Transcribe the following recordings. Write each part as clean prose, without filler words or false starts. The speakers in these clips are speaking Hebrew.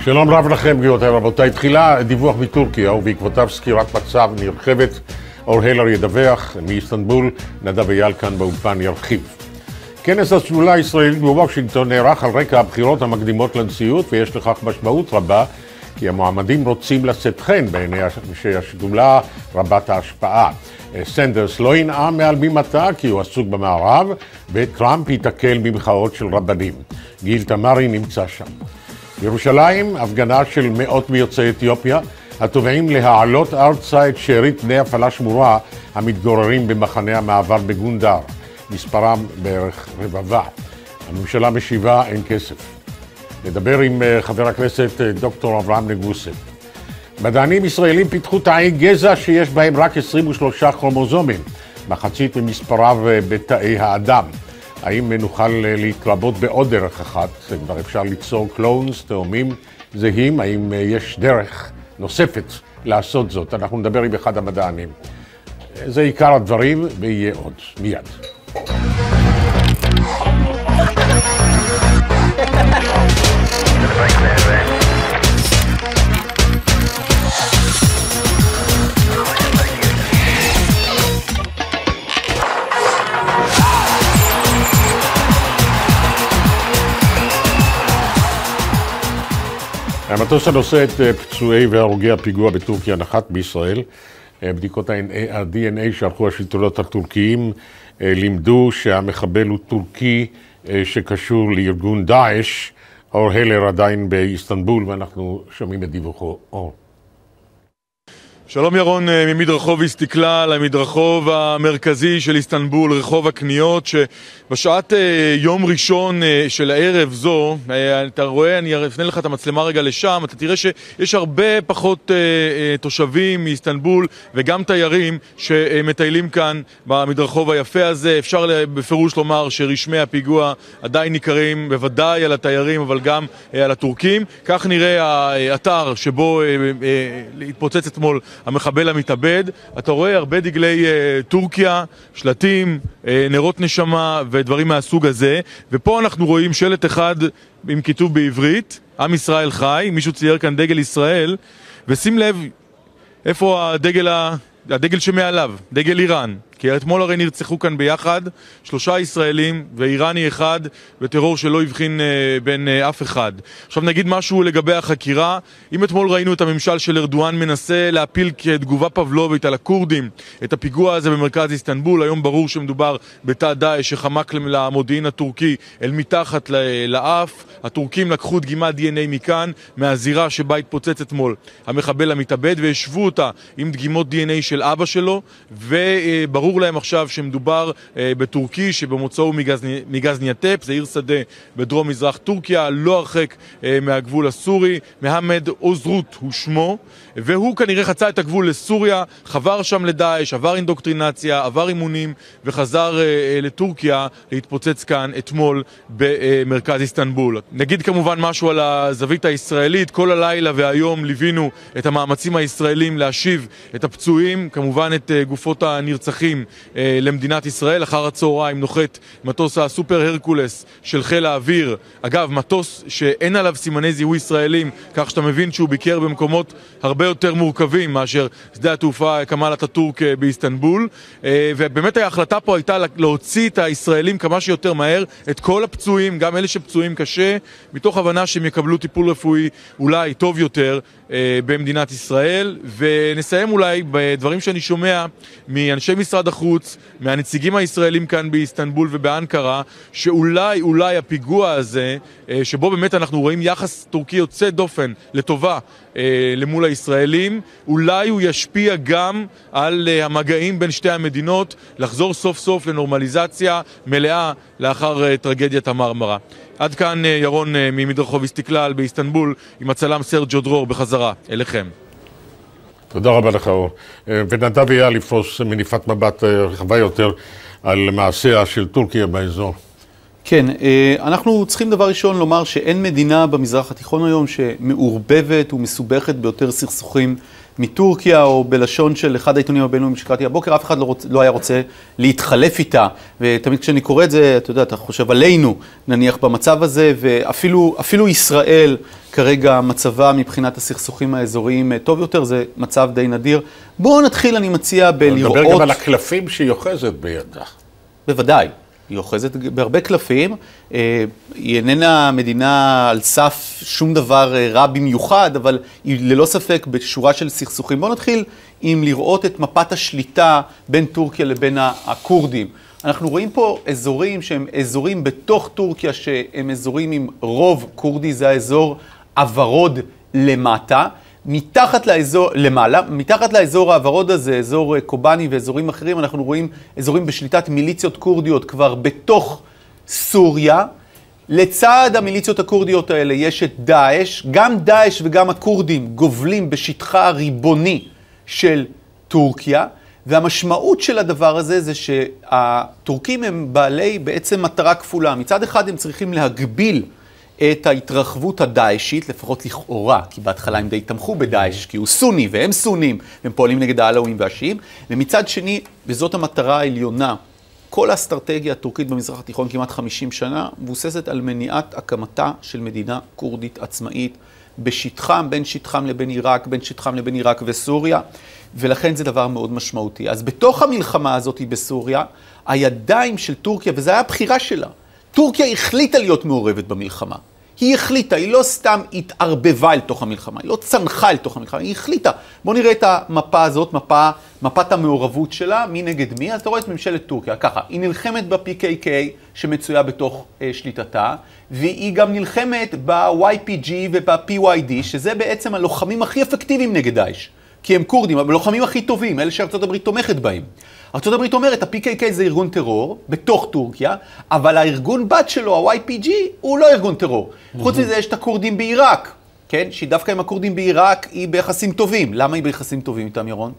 שלום רב לכם, גבירותיי ורבותיי. תחילה דיווח מטורקיה ובעקבותיו סקירת מצב נרחבת. אור הלר ידווח מאיסטנבול, נדב אייל כאן באולפן ירחיב. כנס השדולה הישראלית בוושינגטון נערך על רקע הבחירות המקדימות לנשיאות, ויש לכך משמעות רבה כי המועמדים רוצים לשאת חן בעיני השדולה רבת ההשפעה. סנדרס לא ינאם מעל בימתה כי הוא עסוק במערב, וטראמפ ייתקל במחאות של רבנים. גיל תמרי נמצא שם. בירושלים, הפגנה של מאות מיוצאי אתיופיה התובעים להעלות ארצה את שארית בני הפלאש מורה המתגוררים במחנה המעבר בגונדר. מספרם בערך רבבה. הממשלה משיבה אין כסף. נדבר עם חבר הכנסת דוקטור אברהם נגוסה. מדענים ישראלים פיתחו תאי גזע שיש בהם רק 23 כרומוזומים, מחצית ממספריו בתאי האדם. האם נוכל להתרבות בעוד דרך אחת? כבר אפשר ליצור קלונס, תאומים זהים? האם יש דרך נוספת לעשות זאת? אנחנו נדבר עם אחד המדענים. זה עיקר הדברים, ויהיה עוד מיד. המטוס הנושא את פצועי והרוגי הפיגוע בטורקיה נחת בישראל. בדיקות ה-DNA שערכו השלטונות הטורקיים לימדו שהמחבל הוא טורקי שקשור לארגון דאעש. אור הלר עדיין באיסטנבול ואנחנו שומעים את דיווחו. אור. שלום ירון, ממדרחוב הסתכלל, המדרחוב המרכזי של איסטנבול, רחוב הקניות, שבשעת יום ראשון של הערב זו, אתה רואה, אני אפנה לך את המצלמה רגע לשם, אתה תראה שיש הרבה פחות תושבים מאיסטנבול וגם תיירים שמטיילים כאן במדרחוב היפה הזה. אפשר בפירוש לומר שרשמי הפיגוע עדיין ניכרים בוודאי על התיירים אבל גם על הטורקים. כך נראה האתר שבו התפוצץ אתמול המחבל המתאבד. אתה רואה הרבה דגלי טורקיה, שלטים, נרות נשמה ודברים מהסוג הזה. ופה אנחנו רואים שלט אחד עם כיתוב בעברית, עם ישראל חי. מישהו צייר כאן דגל ישראל, ושים לב איפה הדגל שמעליו, דגל איראן. כי אתמול הרי נרצחו כאן ביחד 3 ישראלים ואיראני אחד בטרור שלא הבחין בין אף אחד. עכשיו נגיד משהו לגבי החקירה. אם אתמול ראינו את הממשל של ארדואן מנסה להפיל כתגובה פבלובית על הכורדים את הפיגוע הזה במרכז איסטנבול, היום ברור שמדובר בתא דאעש שחמק למודיעין הטורקי אל מתחת לאף. הטורקים לקחו דגימת DNA מכאן, מהזירה שבה התפוצץ אתמול המחבל המתאבד, והשוו אותה עם דגימות DNA של אבא שלו, וברור להם עכשיו שמדובר בטורקי שבמוצאו הוא מגזניאטפ, זה עיר שדה בדרום מזרח טורקיה, לא הרחק מהגבול הסורי. מוחמד עוזרות הוא שמו, והוא כנראה חצה את הגבול לסוריה, חבר שם לדאעש, עבר אינדוקטרינציה, עבר אימונים וחזר לטורקיה להתפוצץ כאן אתמול במרכז איסטנבול. נגיד כמובן משהו על הזווית הישראלית. כל הלילה והיום ליווינו את המאמצים הישראלים להשיב את הפצועים, כמובן את גופות הנרצחים למדינת ישראל. אחר הצהריים נוחת מטוס הסופר הרקולס של חיל האוויר, אגב מטוס שאין עליו סימני זיהוי ישראלים, כך שאתה מבין שהוא ביקר במקומות הרבה יותר מורכבים מאשר שדה התעופה כמאל אטאטורק באיסטנבול. ובאמת ההחלטה פה הייתה להוציא את הישראלים כמה שיותר מהר, את כל הפצועים, גם אלה שפצועים קשה, מתוך הבנה שהם יקבלו טיפול רפואי אולי טוב יותר במדינת ישראל. ונסיים אולי בדברים שאני שומע מאנשי משרד החוץ, מהנציגים הישראלים כאן באיסטנבול ובאנקרה, שאולי הפיגוע הזה, שבו באמת אנחנו רואים יחס טורקי יוצא דופן לטובה למול הישראלים, אולי הוא ישפיע גם על המגעים בין שתי המדינות, לחזור סוף סוף לנורמליזציה מלאה לאחר טרגדיית המרמרה. עד כאן ירון ממדרחוב הסתכלל באיסטנבול עם הצלם סרג'ו דרור, בחזרה אליכם. תודה רבה לך אור. ונדב אייל לפרוס מניפת מבט רחבה יותר על מעשיה של טורקיה באזור. כן, אנחנו צריכים דבר ראשון לומר שאין מדינה במזרח התיכון היום שמעורבבת ומסובכת ביותר סכסוכים מטורקיה, או בלשון של אחד העיתונים הבינלאומיים שקראתי הבוקר, אף אחד לא היה רוצה להתחלף איתה. ותמיד כשאני קורא את זה, אתה יודע, אתה חושב עלינו, נניח במצב הזה, ואפילו ישראל כרגע מצבה מבחינת הסכסוכים האזוריים טוב יותר, זה מצב די נדיר. בואו נתחיל, אני מציע, בלראות... נדבר גם על הקלפים שהיא אוחזת בידה. בוודאי. היא אוחזת בהרבה קלפים, היא איננה מדינה על סף שום דבר רע במיוחד, אבל היא ללא ספק בשורה של סכסוכים. בואו נתחיל עם לראות את מפת השליטה בין טורקיה לבין הכורדים. אנחנו רואים פה אזורים שהם אזורים בתוך טורקיה, שהם אזורים עם רוב קורדי, זה האזור הוורוד למטה. מתחת לאזור, למעלה, מתחת לאזור הוורוד הזה, אזור קובאני ואזורים אחרים, אנחנו רואים אזורים בשליטת מיליציות קורדיות כבר בתוך סוריה. לצד המיליציות הקורדיות האלה יש את דאעש, גם דאעש וגם הכורדים גובלים בשטחה הריבוני של טורקיה, והמשמעות של הדבר הזה זה שהטורקים הם בעלי בעצם מטרה כפולה. מצד אחד הם צריכים להגביל את ההתרחבות הדאעשית, לפחות לכאורה, כי בהתחלה הם די תמכו בדאעש, כי הוא סוני והם סונים, והם פועלים נגד העלאווים והשיעים, ומצד שני, וזאת המטרה העליונה, כל האסטרטגיה הטורקית במזרח התיכון כמעט 50 שנה, מבוססת על מניעת הקמתה של מדינה קורדית עצמאית, בשטחם, בין שטחם לבין עיראק, בין שטחם לבין עיראק וסוריה, ולכן זה דבר מאוד משמעותי. אז בתוך המלחמה הזאת בסוריה, הידיים של טורקיה, וזו הייתה הבחירה שלה, טורקיה החליטה להיות מעורבת במלחמה. היא החליטה, היא לא סתם התערבבה אל תוך המלחמה, היא לא צנחה אל תוך המלחמה, היא החליטה. בואו נראה את המפה הזאת, מפת המעורבות שלה, מי נגד מי. אז אתה רואה את ממשלת טורקיה, ככה, היא נלחמת ב-PKK שמצויה בתוך שליטתה, והיא גם נלחמת ב-YPG וב-PYD, שזה בעצם הלוחמים הכי אפקטיביים נגד דאעש. כי הם קורדים, הלוחמים הכי טובים, אלה שארצות הברית תומכת בהם. ארצות הברית אומרת, ה-PKK זה ארגון טרור בתוך טורקיה, אבל הארגון בת שלו, ה-YPG, הוא לא ארגון טרור. חוץ מזה יש את הכורדים בעיראק, כן? שדווקא עם הכורדים בעיראק היא ביחסים טובים. למה היא ביחסים טובים איתם, ירון?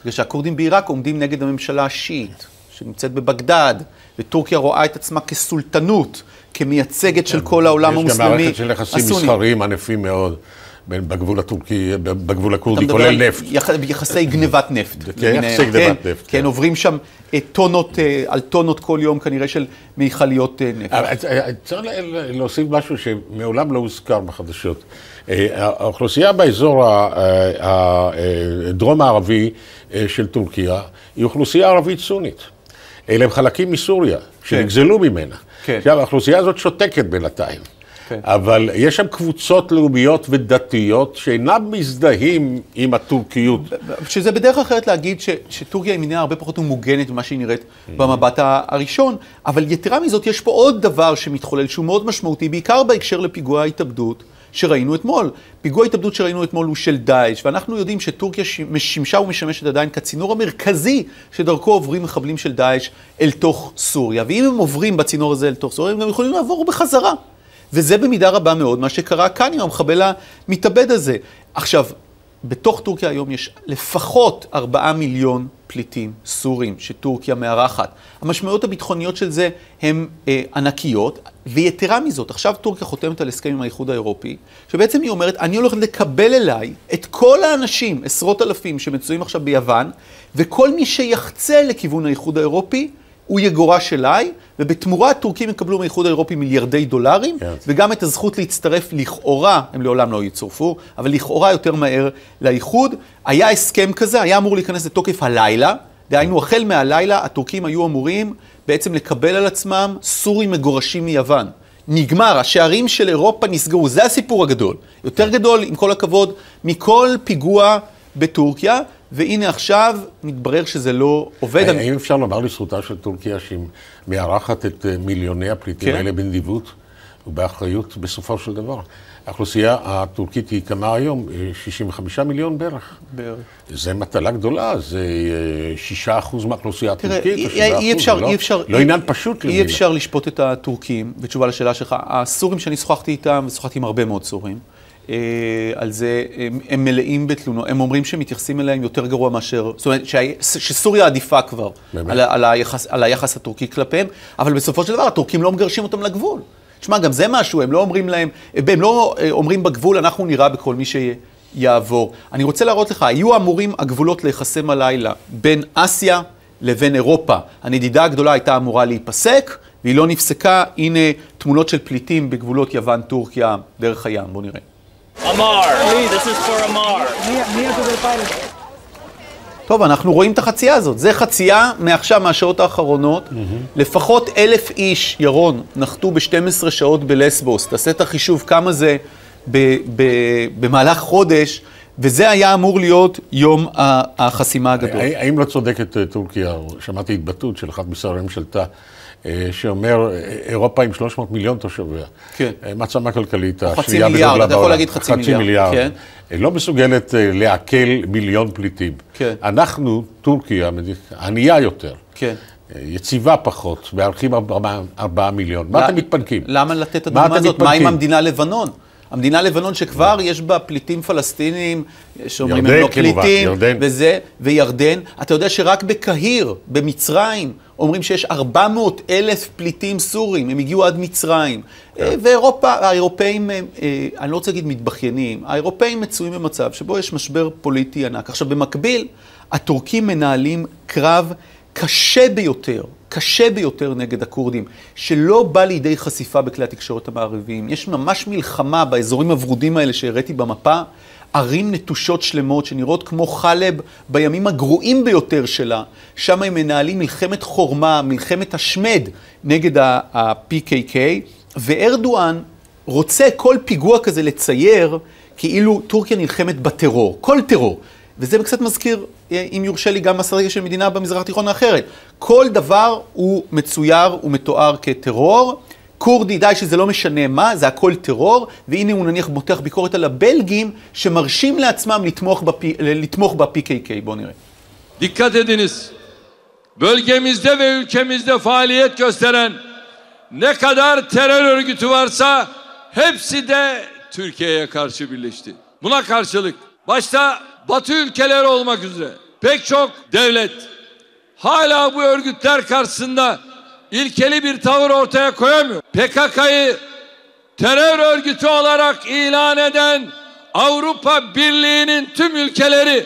בגלל שהכורדים בעיראק עומדים נגד הממשלה השיעית, שנמצאת בבגדד, וטורקיה רואה את עצמה כסולטנות, כמייצגת של כל העולם המוסלמי. יש גם מערכת של יחסים מסחריים ענפים מאוד. בגבול הטורקי, בגבול הכורדי, כולל נפט. יחסי גנבת נפט. כן, יחסי גנבת נפט. כן, עוברים שם טונות, על טונות כל יום, כנראה של מיכליות נפט. צריך להוסיף משהו שמעולם לא הוזכר בחדשות. האוכלוסייה באזור הדרום הערבי של טורקיה, היא אוכלוסייה ערבית סונית. אלה הם חלקים מסוריה, שנגזלו ממנה. עכשיו, האוכלוסייה הזאת שותקת בינתיים. אבל יש שם קבוצות לאומיות ודתיות שאינם מזדהים עם הטורקיות. שזה בדרך אחרת להגיד שטורקיה היא מדינה הרבה פחות מוגנת ממה שהיא נראית במבט הראשון, אבל יתרה מזאת יש פה עוד דבר שמתחולל שהוא מאוד משמעותי, בעיקר בהקשר לפיגוע ההתאבדות שראינו אתמול. פיגוע ההתאבדות שראינו אתמול הוא של דאעש, ואנחנו יודעים שטורקיה שימשה ומשמשת עדיין כצינור המרכזי שדרכו עוברים מחבלים של דאעש אל תוך סוריה, ואם הם עוברים בצינור הזה אל תוך סוריה, הם גם יכולים לעבור בחזרה. וזה במידה רבה מאוד מה שקרה כאן עם המחבל המתאבד הזה. עכשיו, בתוך טורקיה היום יש לפחות 4 מיליון פליטים סורים שטורקיה מארחת. המשמעויות הביטחוניות של זה הן ענקיות, ויתרה מזאת, עכשיו טורקיה חותמת על הסכם עם האיחוד האירופי, שבעצם היא אומרת, אני הולכת לקבל אליי את כל האנשים, עשרות אלפים שמצויים עכשיו ביוון, וכל מי שיחצה לכיוון האיחוד האירופי, הוא יגורש אליי, ובתמורה הטורקים יקבלו מהאיחוד האירופי מיליארדי דולרים, וגם את הזכות להצטרף לכאורה, הם לעולם לא יצורפו, אבל לכאורה יותר מהר לאיחוד. היה הסכם כזה, היה אמור להיכנס לתוקף הלילה, דהיינו החל מהלילה, הטורקים היו אמורים בעצם לקבל על עצמם סורים מגורשים מיוון. נגמר, השערים של אירופה נסגרו, זה הסיפור הגדול. יותר גדול, עם כל הכבוד, מכל פיגוע בטורקיה, והנה עכשיו מתברר שזה לא עובד. האם אפשר לומר לזכותה של טורקיה שהיא מארחת את מיליוני הפליטים האלה בנדיבות ובאחריות בסופו של דבר? האוכלוסייה הטורקית היא כמה היום? 65 מיליון בערך. זה מטלה גדולה, זה 6% מהאוכלוסייה הטורקית. לא עניין פשוט. אי אפשר לשפוט את הטורקים, בתשובה לשאלה שלך. הסורים שאני שוחחתי איתם, ושוחחתי עם הרבה מאוד סורים, על זה, הם מלאים בתלונות, הם אומרים שהם מתייחסים אליהם יותר גרוע מאשר, זאת אומרת שסוריה עדיפה כבר על היחס הטורקי כלפיהם, אבל בסופו של דבר הטורקים לא מגרשים אותם לגבול. תשמע, גם זה משהו, הם לא אומרים להם, הם לא אומרים בגבול, אנחנו נירה בכל מי שיעבור. אני רוצה להראות לך, היו אמורים הגבולות להיחסם הלילה בין אסיה לבין אירופה. הנדידה הגדולה הייתה אמורה להיפסק, והיא לא נפסקה. הנה תמונות של פליטים בגבולות יוון, טורקיה, דרך הים. בואו נראה. אמר, this is for אמר. טוב, אנחנו רואים את החצייה הזאת. זה חצייה מעכשיו, מהשעות האחרונות. לפחות 1,000 איש, ירון, נחתו ב-12 שעות בלסבוס. תעשה את החישוב כמה זה במהלך חודש, וזה היה אמור להיות יום החסימה הגדול. האם לא צודקת טורקיה? שמעתי התבטאות של אחד משרי ממשלתה, שאומר, אירופה עם 300 מיליון תושביה. כן. מעצמה כלכלית, חצי מיליארד, אתה יכול להגיד חצי מיליארד. כן. לא מסוגלת לעכל מיליון פליטים. כן. אנחנו, טורקיה, ענייה יותר. כן. יציבה פחות, בערכים 4 מיליון. מה אתם מתפנקים? למה לתת את הדוגמה הזאת? מה עם המדינה לבנון? המדינה לבנון שכבר יש בה פליטים פלסטינים, שאומרים הם לא פליטים, וזה, וירדן. אתה יודע שרק בקהיר, במצרים, אומרים שיש 400,000 פליטים סורים, הם הגיעו עד מצרים. ואירופה, האירופאים, אני לא רוצה להגיד מתבחיינים, האירופאים מצויים במצב שבו יש משבר פוליטי ענק. עכשיו, במקביל, הטורקים מנהלים קרב קשה ביותר נגד הקורדים, שלא בא לידי חשיפה בכלי התקשורת המערביים. יש ממש מלחמה באזורים הוורודים האלה שהראיתי במפה, ערים נטושות שלמות שנראות כמו חלב בימים הגרועים ביותר שלה. שם הם מנהלים מלחמת חורמה, מלחמת השמד נגד ה-PKK, וארדואן רוצה כל פיגוע כזה לצייר כאילו טורקיה נלחמת בטרור, כל טרור. וזה קצת מזכיר, אם יורשה לי, גם אסטרטגיה של מדינה במזרח התיכון האחרת. כל דבר הוא מצויר ומתואר כטרור. קורדי, די שזה לא משנה מה, זה הכל טרור, והנה הוא נניח מותח ביקורת על הבלגים שמרשים לעצמם לתמוך ב-PKK. בואו נראה. Dikkat ediniz. Bölgemizde ve ülkemizde faaliyet gösteren ne kadar terör örgütü varsa hepsi de Türkiye'ye karşı birleşti. Buna karşılık başta Batı ülkeleri olmak üzere pek çok devlet hala bu örgütler karşısında ilkeli bir tavır ortaya koyamıyor. PKK'yı terör örgütü olarak ilan eden Avrupa Birliği'nin tüm ülkeleri,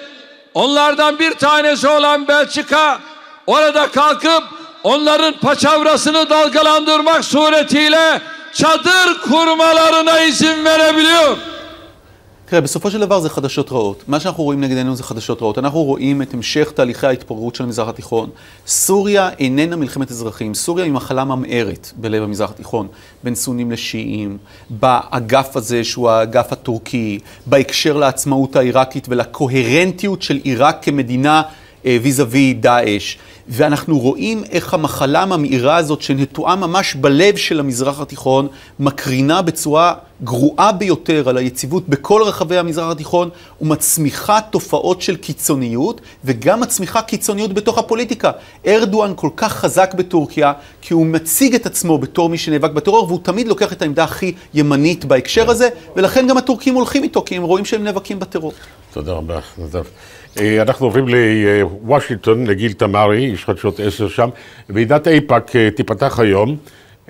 onlardan bir tanesi olan Belçika, orada kalkıp onların paçavrasını dalgalandırmak suretiyle çadır kurmalarına izin verebiliyor. תראה, בסופו של דבר זה חדשות רעות. מה שאנחנו רואים נגדנו זה חדשות רעות. אנחנו רואים את המשך תהליכי ההתפוררות של המזרח התיכון. סוריה איננה מלחמת אזרחים. סוריה היא מחלה ממארת בלב המזרח התיכון, בין סונים לשיעים, באגף הזה שהוא האגף הטורקי, בהקשר לעצמאות העיראקית ולקוהרנטיות של עיראק כמדינה ויזווי דאעש. ואנחנו רואים איך המחלה המאירה הזאת שנטועה ממש בלב של המזרח התיכון מקרינה בצורה גרועה ביותר על היציבות בכל רחבי המזרח התיכון ומצמיחה תופעות של קיצוניות וגם מצמיחה קיצוניות בתוך הפוליטיקה. ארדואן כל כך חזק בטורקיה כי הוא מציג את עצמו בתור מי שנאבק בטרור והוא תמיד לוקח את העמדה הכי ימנית בהקשר הזה ולכן גם הטורקים הולכים איתו כי הם רואים שהם נאבקים בטרור. תודה רבה, נדב. אנחנו עוברים לוושינגטון, לגיל תמרי, יש חדשות 10 שם. ועידת איפא"ק תיפתח היום,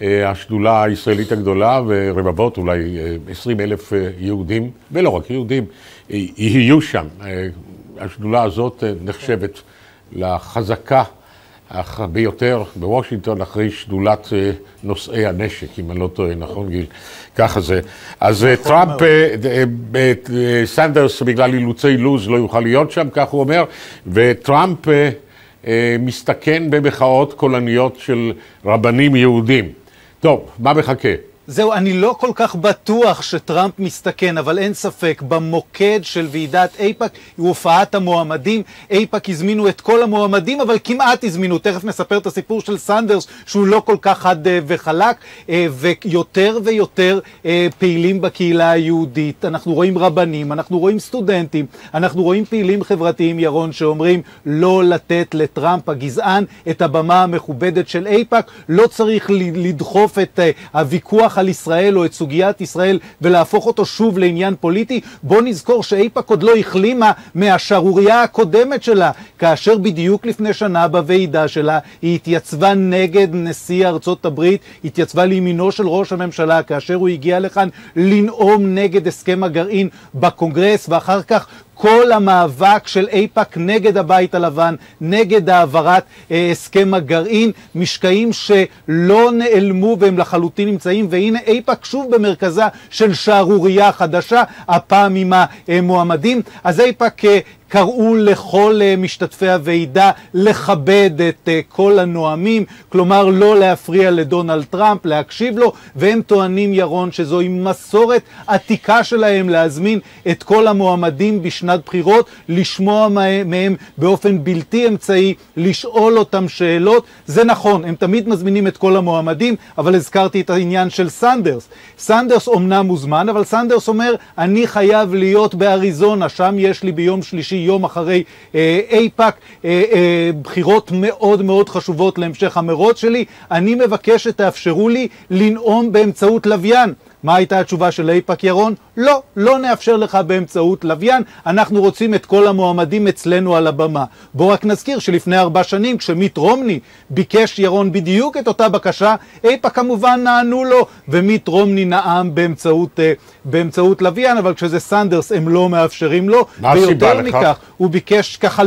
השדולה הישראלית הגדולה ורבבות, אולי 20,000 יהודים, ולא רק יהודים, יהיו שם. השדולה הזאת נחשבת לחזקה ביותר בוושינגטון אחרי שדולת נושאי הנשק, אם אני לא טועה, נכון גיל? ככה זה. אז טראמפ, סנדרס בגלל אילוצי לוז לא יוכל להיות שם, כך הוא אומר, וטראמפ מסתכן במחאות קולניות של רבנים יהודים. טוב, מה מחכה? זהו, אני לא כל כך בטוח שטראמפ מסתכן, אבל אין ספק, במוקד של ועידת איפא"ק היא הופעת המועמדים. איפא"ק הזמינו את כל המועמדים, אבל כמעט הזמינו. תכף נספר את הסיפור של סנדרס, שהוא לא כל כך חד וחלק, ויותר ויותר פעילים בקהילה היהודית. אנחנו רואים רבנים, אנחנו רואים סטודנטים, אנחנו רואים פעילים חברתיים, ירון, שאומרים לא לתת לטראמפ הגזען את הבמה המכובדת של איפא"ק. לא צריך לדחוף את הוויכוח על ישראל או את סוגיית ישראל ולהפוך אותו שוב לעניין פוליטי. בוא נזכור שאיפא"ק עוד לא החלימה מהשערורייה הקודמת שלה, כאשר בדיוק לפני שנה בוועידה שלה היא התייצבה נגד נשיא ארצות הברית, התייצבה לימינו של ראש הממשלה כאשר הוא הגיע לכאן לנאום נגד הסכם הגרעין בקונגרס, ואחר כך כל המאבק של איפא"ק נגד הבית הלבן, נגד העברת הסכם הגרעין, משקעים שלא נעלמו והם לחלוטין נמצאים, והנה איפא"ק שוב במרכזה של שערורייה חדשה, הפעם עם המועמדים. אז איפא"ק קראו לכל משתתפי הוועידה לכבד את כל הנואמים, כלומר לא להפריע לדונלד טראמפ, להקשיב לו, והם טוענים, ירון, שזוהי מסורת עתיקה שלהם להזמין את כל המועמדים בשנת בחירות, לשמוע מהם באופן בלתי אמצעי, לשאול אותם שאלות. זה נכון, הם תמיד מזמינים את כל המועמדים, אבל הזכרתי את העניין של סנדרס. סנדרס אומנם מוזמן, אבל סנדרס אומר, אני חייב להיות באריזונה, שם יש לי ביום שלישי, יום אחרי איפא"ק, בחירות מאוד מאוד חשובות להמשך המרוץ שלי, אני מבקש שתאפשרו לי לנאום באמצעות לוויין. מה הייתה התשובה של איפא"ק, ירון? לא, לא נאפשר לך באמצעות לוויין, אנחנו רוצים את כל המועמדים אצלנו על הבמה. בוא רק נזכיר שלפני 4 שנים, כשמיט רומני ביקש, ירון, בדיוק את אותה בקשה, איפא"ק כמובן נענו לו, ומיט רומני נאם באמצעות לוויין, אבל כשזה סנדרס הם לא מאפשרים לו, ויותר מכך, הוא ביקש ככה...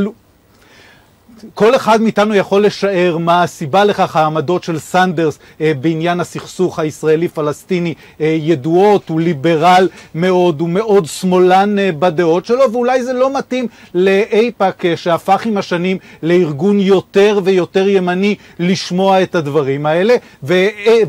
כל אחד מאיתנו יכול לשער מה הסיבה לכך. העמדות של סנדרס בעניין הסכסוך הישראלי-פלסטיני ידועות, הוא ליברל מאוד, הוא מאוד שמאלן בדעות שלו, ואולי זה לא מתאים לאיפא"ק שהפך עם השנים לארגון יותר ויותר ימני לשמוע את הדברים האלה.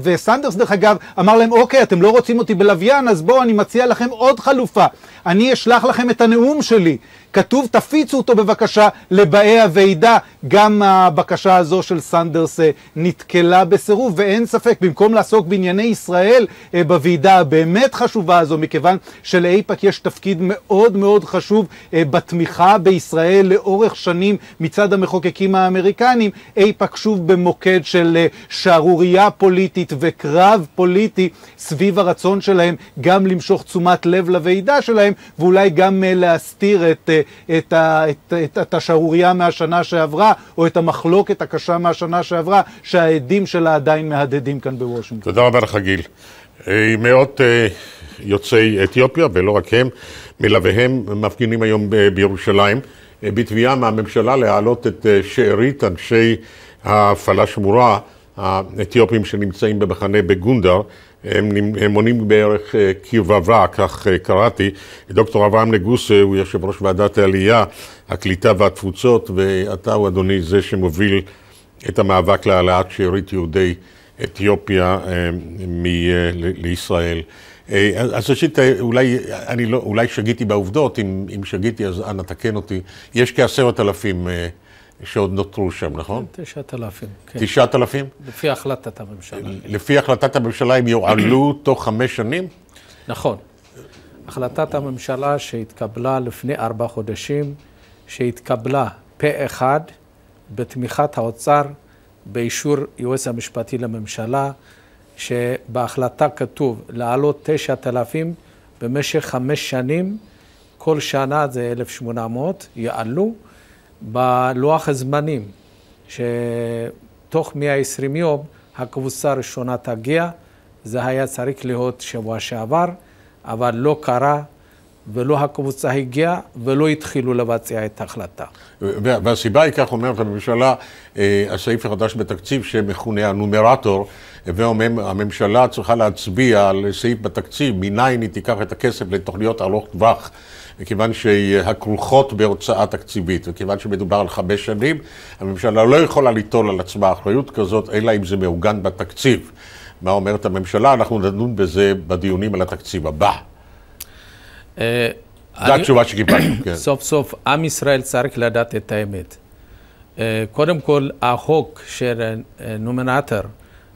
וסנדרס דרך אגב אמר להם, אוקיי, אתם לא רוצים אותי בלוויין, אז בואו אני מציע לכם עוד חלופה, אני אשלח לכם את הנאום שלי, כתוב, תפיצו אותו בבקשה לבאי הוועידה. גם הבקשה הזו של סנדרס נתקלה בסירוב, ואין ספק, במקום לעסוק בענייני ישראל בוועידה הבאמת חשובה הזו, מכיוון שלאיפא"ק יש תפקיד מאוד מאוד חשוב בתמיכה בישראל לאורך שנים מצד המחוקקים האמריקנים, איפא"ק שוב במוקד של שערורייה פוליטית וקרב פוליטי סביב הרצון שלהם גם למשוך תשומת לב לוועידה שלהם, ואולי גם להסתיר את השערורייה מהשנה שעברה, או את המחלוקת הקשה מהשנה שעברה, שהעדים שלה עדיין מהדהדים כאן בוושינגטון. תודה רבה לך, גיל. מאות יוצאי אתיופיה, ולא רק הם, מלוויהם מפגינים היום בירושלים, בתביעה מהממשלה להעלות את שארית אנשי הפלאשמורה, האתיופים שנמצאים במחנה בגונדר. הם מונים בערך כרבבה, כך קראתי. דוקטור אברהם נגוסה הוא יושב ראש ועדת העלייה, הקליטה והתפוצות, ואתה הוא, אדוני, זה שמוביל את המאבק להעלאת שארית יהודי אתיופיה לישראל. אז ראשית, אולי שגיתי בעובדות, אם שגיתי אז אנא תקן אותי. יש כ10,000 שעוד נותרו שם, נכון? 9,000, כן. 9,000? לפי החלטת הממשלה. לפי החלטת הממשלה הם יועלו תוך 5 שנים? נכון. החלטת הממשלה שהתקבלה לפני 4 חודשים, שהתקבלה פה אחד בתמיכת האוצר, באישור יועץ המשפטי לממשלה, שבהחלטה כתוב להעלות 9,000 במשך 5 שנים, כל שנה זה 1,800, יעלו. בלוח הזמנים שתוך 120 יום הקבוצה הראשונה תגיע, זה היה צריך להיות שבוע שעבר, אבל לא קרה, ולא הקבוצה הגיעה, ולא התחילו לבצע את ההחלטה. והסיבה היא, כך אומרת הממשלה, הסעיף החדש בתקציב שמכונה הנומרטור, ואומר, הממשלה צריכה להצביע על סעיף בתקציב, מניין היא תיקח את הכסף לתוכניות ארוך טווח, וכיוון שהכרוכות בהוצאה תקציבית, וכיוון שמדובר על 5 שנים, הממשלה לא יכולה ליטול על עצמה אחריות כזאת, אלא אם זה מעוגן בתקציב. מה אומרת הממשלה? אנחנו נדון בזה בדיונים על התקציב הבא. זו התשובה שקיבלנו, כן. סוף סוף, עם ישראל צריך לדעת את האמת. קודם כל, החוק של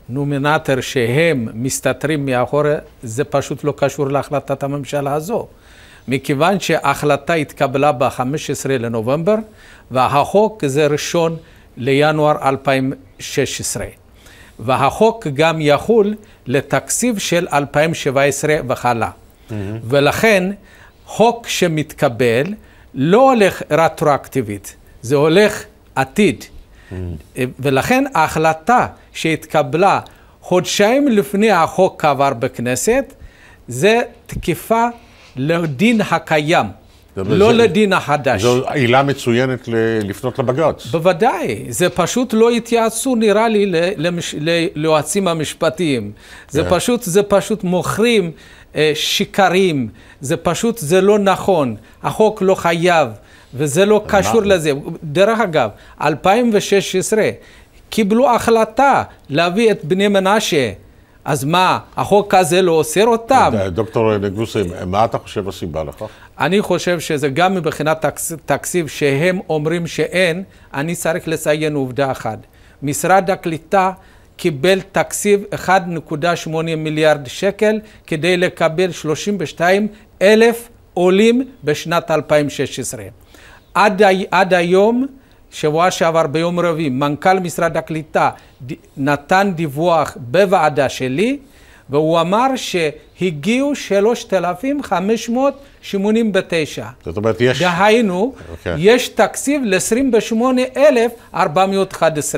נומינטור שהם מסתתרים מאחור, זה פשוט לא קשור להחלטת הממשלה הזו. מכיוון שההחלטה התקבלה ב-15 לנובמבר, והחוק זה 1 לינואר 2016. והחוק גם יחול לתקציב של 2017 וחלה. ולכן, חוק שמתקבל לא הולך רטרואקטיבית, זה הולך עתיד. ולכן ההחלטה שהתקבלה חודשיים לפני החוק עבר בכנסת, זה תקיפה לדין הקיים, לא לדין החדש. זו עילה מצוינת לפנות לבג"ץ. בוודאי, זה פשוט לא התייעצו נראה לי ליועצים המשפטיים. זה פשוט מוכרים שקרים, זה לא נכון, החוק לא חייב, וזה לא קשור לזה. דרך אגב, 2016 קיבלו החלטה להביא את בני מנשה, אז מה, החוק הזה לא אוסר אותם? דוקטור נגוסה, מה אתה חושב הסיבה לכך? אני חושב שזה גם מבחינת תקציב שהם אומרים שאין, אני צריך לציין עובדה אחת. משרד הקליטה קיבל תקציב 1.8 מיליארד שקל כדי לקבל 32,000 עולים בשנת 2016. עד היום, שבוע שעבר ביום רביעי, מנכ"ל משרד הקליטה נתן דיווח בוועדה שלי, והוא אמר שהגיעו 3,589. זאת אומרת, יש... דהיינו, יש תקציב ל-28,411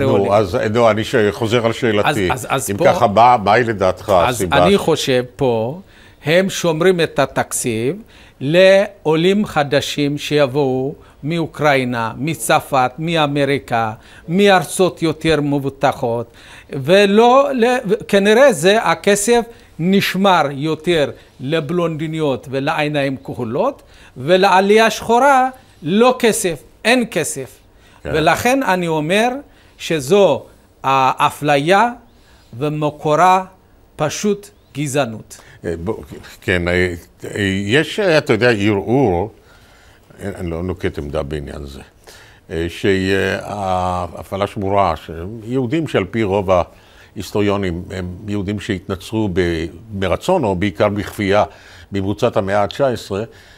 עולים. נו, אז אני חוזר על שאלתי. אם ככה, מהי לדעתך הסיבה? אז אני חושב פה, הם שומרים את התקציב לעולים חדשים שיבואו מאוקראינה, מצרפת, מאמריקה, מארצות יותר מבוטחות, כנראה זה הכסף נשמר יותר לבלונדיניות ולעיניים כחולות, ולעלייה שחורה לא כסף, אין כסף. ולכן אני אומר שזו האפליה ומקורה פשוט גזענות. כן, יש, אתה יודע, ערעור, אני לא נוקט עמדה בעניין זה, שההפעלה שמורה, יהודים שעל פי רוב ההיסטוריונים הם יהודים שהתנצרו מרצון או בעיקר בכפייה במרוצת המאה ה-19,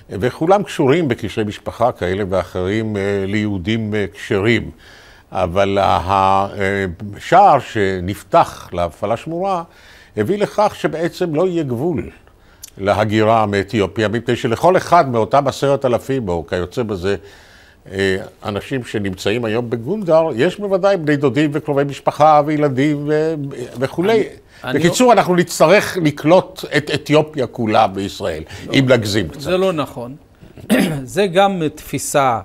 וכולם קשורים בקשרי משפחה כאלה ואחרים ליהודים כשרים. אבל השער שנפתח להפעלה שמורה הביא לכך שבעצם לא יהיה גבול להגירה מאתיופיה, מפני שלכל אחד מאותם 10,000 או כיוצא בזה אנשים שנמצאים היום בגונדר, יש בוודאי בני דודים וקרובי משפחה וילדים וכולי. בקיצור, אנחנו נצטרך לקלוט את אתיופיה כולה בישראל, אם נגזים קצת. זה לא נכון. זה גם תפיסה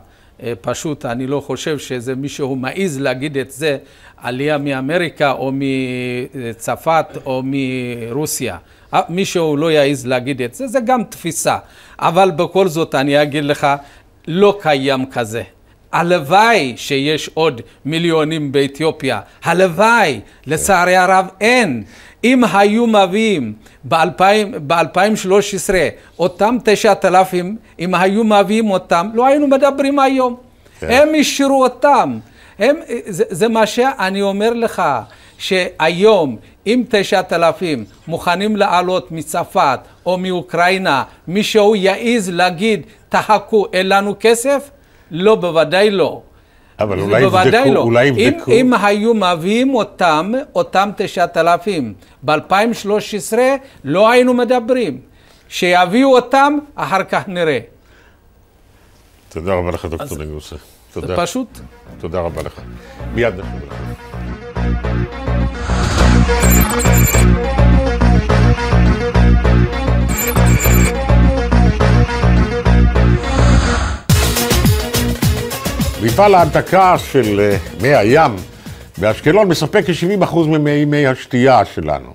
פשוט, אני לא חושב שזה מישהו מעיז להגיד את זה, עלייה מאמריקה או מצרפת או מרוסיה. מישהו לא יעיז להגיד את זה, זה גם תפיסה. אבל בכל זאת אני אגיד לך, לא קיים כזה. הלוואי שיש עוד מיליונים באתיופיה. הלוואי, לצערי הרב אין. אם היו מביאים ב-2013 אותם 9,000, אם היו מביאים אותם, לא היינו מדברים היום. הם אישרו אותם. זה מה שאני אומר לך, שהיום אם 9,000 מוכנים לעלות מצרפת או מאוקראינה, מישהו יעיז להגיד, תחכו, אין לנו כסף? לא, בוודאי לא. אבל אולי יבדקו. אם היו מביאים אותם 9,000 ב-2013, לא היינו מדברים. שיביאו אותם, אחר כך נראה. תודה רבה לך, דוקטור נגוסה. זה פשוט. תודה רבה לך. מיד נשוב לך. מפעל ההעתקה של מי הים באשקלון מספק כ-70% ממי השתייה שלנו.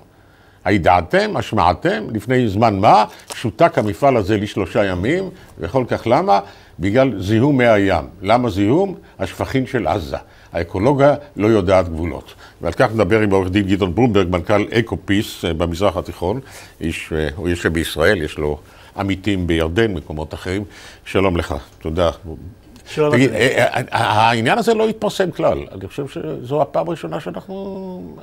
הידעתם, השמעתם, לפני זמן מה, שותק המפעל הזה ל3 ימים, וכל כך למה? בגלל זיהום מי הים. למה זיהום? השפכים של עזה. האקולוגיה לא יודעת גבולות. ועל כך נדבר עם עורך דין גדעון ברומברג, מנכ"ל אקופיס במזרח התיכון. הוא יושב בישראל, יש לו עמיתים בירדן, מקומות אחרים. שלום לך, תודה. תגיד, העניין הזה לא התפרסם כלל. אני חושב שזו הפעם הראשונה שאנחנו...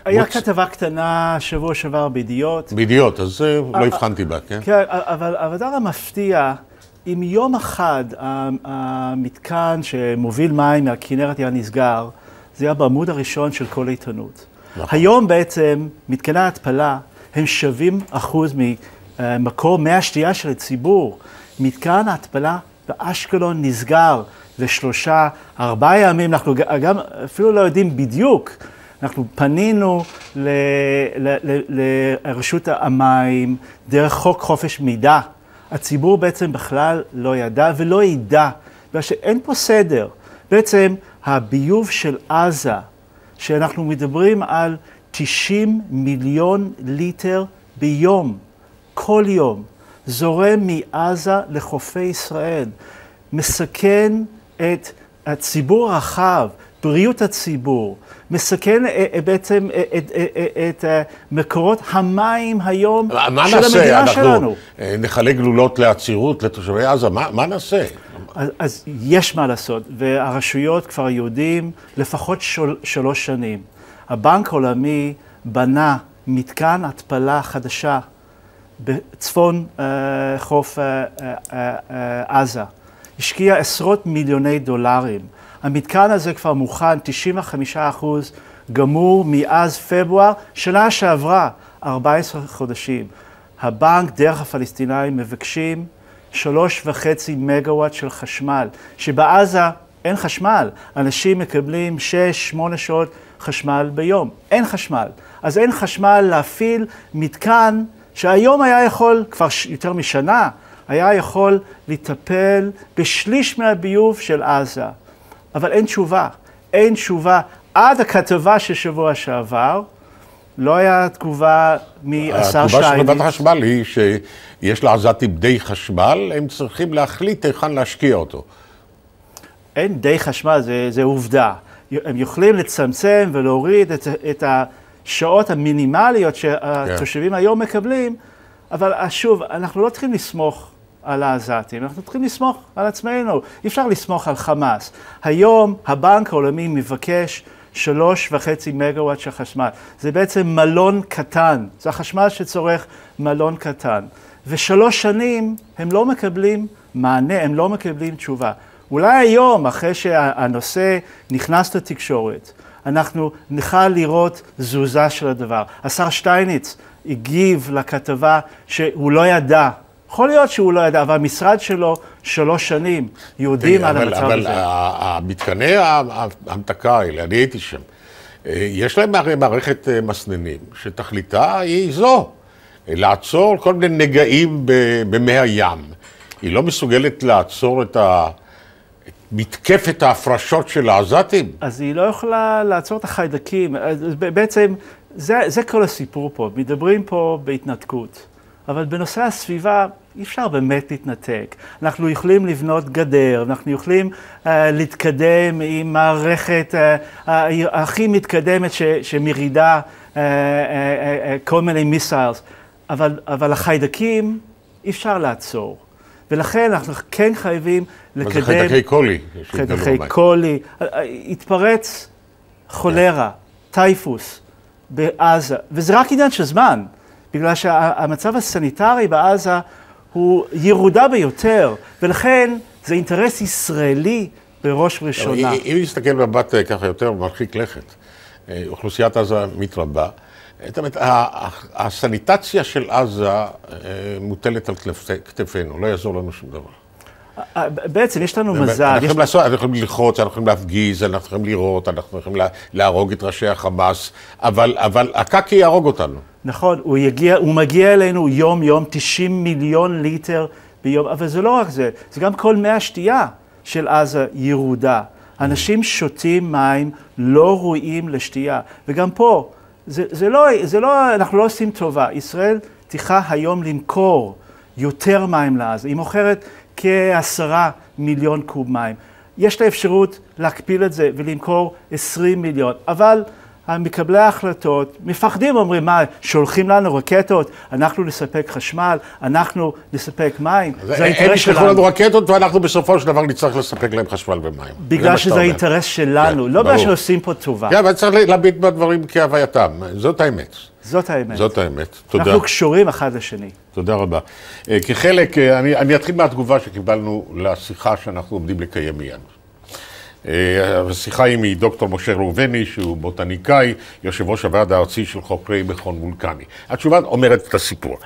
היה כתבה קטנה שבוע שעבר בידיעות. בידיעות, אז לא הבחנתי בה, כן? כן, אבל הדבר המפתיע, אם יום אחד המתקן שמוביל מים מהכנרת היה נסגר, זה היה בעמוד הראשון של כל העיתונות. היום בעצם מתקני ההתפלה הם 70% ממקור מי השתייה של הציבור. מתקן ההתפלה באשקלון נסגר ל3-4 ימים, אנחנו גם אפילו לא יודעים בדיוק. אנחנו פנינו לרשות המים דרך חוק חופש מידע. הציבור בעצם בכלל לא ידע ולא ידע, בגלל שאין פה סדר. בעצם הביוב של עזה, שאנחנו מדברים על 90 מיליון ליטר ביום, כל יום, זורם מעזה לחופי ישראל, מסכן את הציבור הרחב, בריאות הציבור, מסכן בעצם את מקורות המים היום של המדינה שלנו. נחלק גלולות לעצירות לתושבי עזה, מה נעשה? אז יש מה לעשות, והרשויות כבר יודעים לפחות 3 שנים. הבנק העולמי בנה מתקן התפלה חדשה בצפון חוף עזה. השקיע עשרות מיליוני דולרים. המתקן הזה כבר מוכן, 95% גמור מאז פברואר, שנה שעברה, 14 חודשים. הבנק דרך הפלסטינאים מבקשים 3.5 מגוואט של חשמל, שבעזה אין חשמל. אנשים מקבלים 6-8 שעות חשמל ביום. אין חשמל. אז אין חשמל להפעיל מתקן שהיום היה יכול, כבר יותר משנה, היה יכול לטפל בשליש מהביוב של עזה. אבל אין תשובה. אין תשובה. עד הכתבה של שבוע שעבר, לא היה תגובה מהשר שטייניץ. התגובה של חברת החשמל היא שיש לעזתים די חשמל, הם צריכים להחליט היכן להשקיע אותו. אין די חשמל, זה עובדה. הם יכולים לצמצם ולהוריד את השעות המינימליות שהתושבים היום מקבלים, אבל שוב, אנחנו לא צריכים לסמוך על העזתים, אנחנו צריכים לסמוך על עצמנו. אי אפשר לסמוך על חמאס. היום הבנק העולמי מבקש 3.5 מגוואט של חשמל. זה בעצם מלון קטן. זה החשמל שצורך מלון קטן. ו3 שנים הם לא מקבלים מענה, הם לא מקבלים תשובה. אולי היום, אחרי שהנושא נכנס לתקשורת, אנחנו נוכל לראות תזוזה של הדבר. השר שטייניץ הגיב לכתבה שהוא לא ידע. יכול להיות שהוא לא ידע, אבל המשרד שלו 3 שנים יודעים על המצב הזה. אבל המתקני ההמתקה האלה, אני הייתי שם, יש להם מערכת מסננים שתכליתה היא זו, לעצור כל מיני נגעים במי הים. היא לא מסוגלת לעצור את מתקפת ההפרשות של העזתים. אז היא לא יכולה לעצור את החיידקים. בעצם זה כל הסיפור פה. מדברים פה בהתנתקות. אבל בנושא הסביבה אי אפשר באמת להתנתק. אנחנו יכולים לבנות גדר, אנחנו יכולים להתקדם עם מערכת הכי מתקדמת שמרידה כל מיני מיסיילס, אבל החיידקים אי אפשר לעצור. ולכן אנחנו כן חייבים לקדם... מה זה חיידקי קולי? חיידקי קולי. התפרץ חולרה, טייפוס בעזה, וזה רק עניין של זמן. בגלל שהמצב הסניטרי בעזה הוא ירודה ביותר, ולכן זה אינטרס ישראלי בראש ראשונה. אם נסתכל במבט ככה יותר מרחיק לכת, אוכלוסיית עזה מתרבה, זאת אומרת, הסניטציה של עזה מוטלת על כתפינו, לא יעזור לנו שום דבר. בעצם יש לנו מזל. אנחנו יכולים ללחוץ, אנחנו יכולים להפגיז, אנחנו יכולים לירות, אנחנו יכולים להרוג את ראשי החמאס, אבל הקקי יהרוג אותנו. נכון, הוא מגיע אלינו יום-יום 90 מיליון ליטר ביום, אבל זה לא רק זה, זה גם כל מי השתייה של עזה ירודה. אנשים שותים מים לא ראויים לשתייה, וגם פה, זה לא, אנחנו לא עושים טובה. ישראל צריכה היום למכור יותר מים לעזה. היא מוכרת כ10 מיליון קוב מים. יש לה אפשרות להקפיל את זה ולמכור 20 מיליון, אבל מקבלי ההחלטות מפחדים, אומרים, מה, שולחים לנו רקטות, אנחנו נספק חשמל, אנחנו נספק מים. זה האינטרס שלנו. הם ישלחו לנו רקטות ואנחנו בסופו של דבר נצטרך לספק להם חשמל ומים. בגלל שזה האינטרס שלנו, לא בגלל שעושים פה טובה. כן, אבל צריך להביט בדברים כהווייתם, זאת האמת. זאת האמת. זאת האמת, תודה. אנחנו קשורים אחד לשני. תודה רבה. כחלק, אני אתחיל מהתגובה שקיבלנו לשיחה שאנחנו עומדים לקיים מיד. השיחה היא מדוקטור משה ראובני, שהוא בוטניקאי, יושב ראש הוועד הארצי של חוקרי מכון וולקני. התשובה אומרת את הסיפור.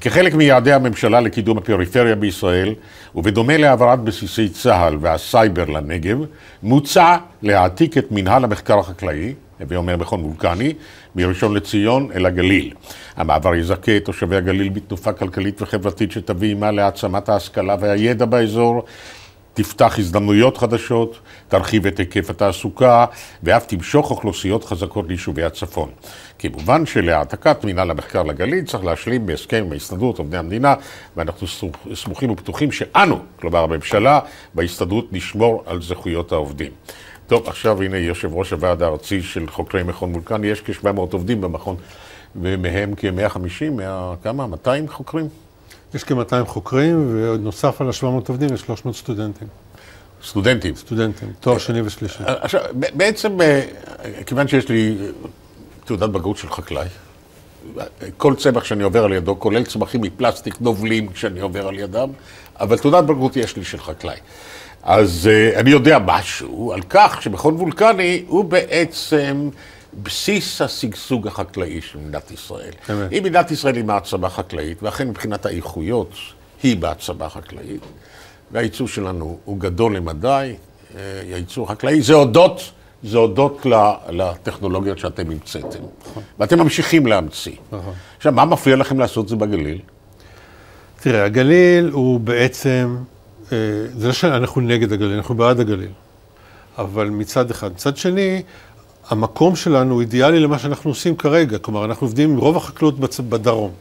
כחלק מיעדי הממשלה לקידום הפריפריה בישראל, ובדומה להעברת בסיסי צה"ל והסייבר לנגב, מוצע להעתיק את מנהל המחקר החקלאי, הווי אומר מכון וולקני, מראשון לציון אל הגליל. המעבר יזכה את תושבי הגליל בתנופה כלכלית וחברתית שתביא עמה להעצמת ההשכלה והידע באזור, תפתח הזדמנויות חדשות, תרחיב את היקף התעסוקה, ואף תמשוך אוכלוסיות חזקות ליישובי הצפון. כמובן שלהעתקת מנהל המחקר לגליל צריך להשלים בהסכם עם ההסתדרות עובדי המדינה, ואנחנו סמוכים ופתוחים שאנו, כלומר הממשלה, בהסתדרות נשמור על זכויות העובדים. טוב, עכשיו הנה יושב ראש הוועד הארצי של חוקרי מכון וולקני, יש כ-700 עובדים במכון, ומהם כ-150, כמה? 200 חוקרים? יש כ-200 חוקרים, ונוסף על ה-700 עובדים יש 300 סטודנטים. סטודנטים? סטודנטים, תואר שני ושלישי. עכשיו, בעצם, כיוון שיש לי תעודת בגרות של חקלאי, כל צמח שאני עובר על ידו, כולל צמחים מפלסטיק נובלים כשאני עובר על ידם, אבל תעודת בגרות יש לי של חקלאי. אז אני יודע משהו על כך שמכון וולקני הוא בעצם בסיס השגשוג החקלאי של מדינת ישראל. אם מדינת ישראל היא מעצמה חקלאית, ואכן מבחינת האיכויות היא מעצמה חקלאית, והייצור שלנו הוא גדול למדי, הייצור חקלאי, זה הודות לטכנולוגיות שאתם המצאתם. ואתם ממשיכים להמציא. עכשיו, מה מפריע לכם לעשות זה בגליל? תראה, הגליל הוא בעצם, זה לא שאנחנו נגד הגליל, אנחנו בעד הגליל. אבל מצד אחד. מצד שני, המקום שלנו הוא אידיאלי למה שאנחנו עושים כרגע. כלומר, אנחנו עובדים עם רוב החקלאות בדרום.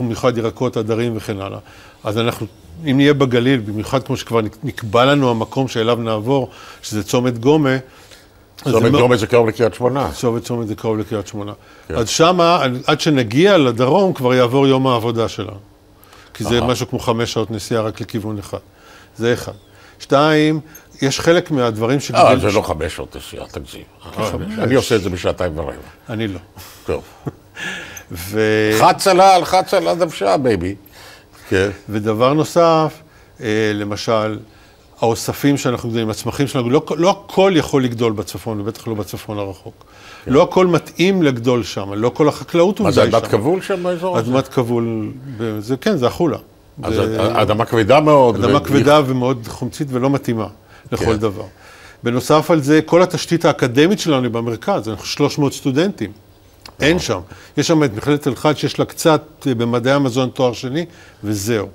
במיוחד ירקות, עדרים וכן הלאה. אז אנחנו, אם נהיה בגליל, במיוחד כמו שכבר נקבע לנו המקום שאליו נעבור, שזה צומת גומה. צומת גומה זה קרוב לקריית שמונה. צומת זה קרוב לקריית שמונה. אז שמה, עד שנגיע לדרום, כבר יעבור יום העבודה שלנו. כי זה משהו כמו 5 שעות נסיעה רק לכיוון אחד. זה אחד. 2, יש חלק מהדברים שגדל... זה לא 5 שעות נסיעה, תגזים. אני עושה את זה ב2:15. אני לא. טוב. חץ על הדוושה, בייבי. ודבר נוסף, למשל, האוספים שאנחנו גדלים, הצמחים שלנו, לא הכל יכול לגדול בצפון, ובטח לא בצפון הרחוק. לא הכל מתאים לגדול שם, לא כל החקלאות הוא מדי שם. מה זה אדמת כבול שם באזור הזה? אדמת כבול, כן, זה החולה. אז אדמה כבדה מאוד. אדמה כבדה ומאוד חומצית ולא מתאימה לכל דבר. בנוסף על זה, כל התשתית האקדמית שלנו במרכז, אנחנו 300 סטודנטים. אין שם. יש שם את מכללת תל חי שיש לה קצת במדעי המזון תואר שני, וזהו.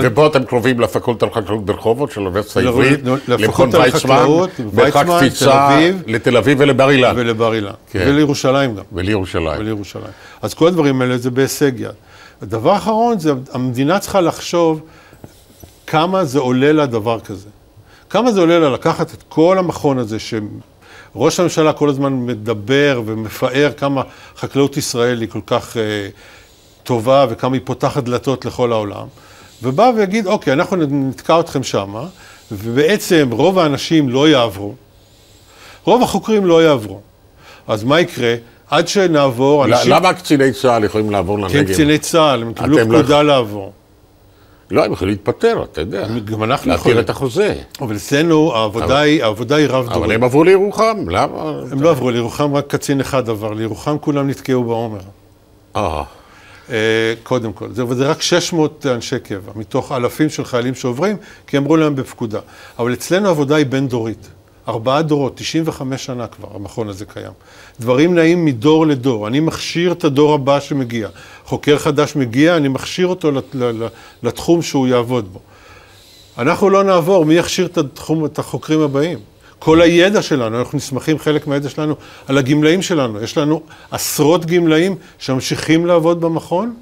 ופה אתם קרובים לפקולטה לחקלאות ברחובות של האוניברסיטה העברית, למכון ויצמן, ואחר קפיצה לתל אביב ולבר אילן. ולבר אילן. ולירושלים גם. ולירושלים. אז כל הדברים האלה זה בהישג יד. הדבר האחרון זה, המדינה צריכה לחשוב כמה זה עולה לה דבר כזה. כמה זה עולה לה לקחת את כל המכון הזה, שראש הממשלה כל הזמן מדבר ומפאר כמה חקלאות ישראל היא כל כך טובה וכמה היא פותחת דלתות לכל העולם, ובא ויגיד, אוקיי, אנחנו נתקע אתכם שמה, ובעצם רוב האנשים לא יעברו, רוב החוקרים לא יעברו. אז מה יקרה? עד שנעבור... למה קציני צה"ל יכולים לעבור לנגב? כן, קציני צה"ל, הם קיבלו פקודה לעבור. לא, הם יכולים להתפטר, אתה יודע. גם אנחנו יכולים. להתיר את החוזה. אבל אצלנו העבודה היא רב דורית. אבל הם עברו לירוחם, למה? הם לא עברו לירוחם, רק קצין אחד עבר. לירוחם כולם נתקעו בעומר. קודם כל. וזה רק 600 אנשי קבע, מתוך אלפים של חיילים שעוברים, כי אמרו להם בפקודה. אבל אצלנו העבודה היא בין דורית. 4 דורות, 95 שנה כבר, המכון הזה קיים. דברים נעים מדור לדור. אני מכשיר את הדור הבא שמגיע. חוקר חדש מגיע, אני מכשיר אותו לתחום שהוא יעבוד בו. אנחנו לא נעבור, מי יכשיר את החוקרים הבאים? כל הידע שלנו, אנחנו נסמכים חלק מהידע שלנו על הגמלאים שלנו. יש לנו עשרות גמלאים שממשיכים לעבוד במכון,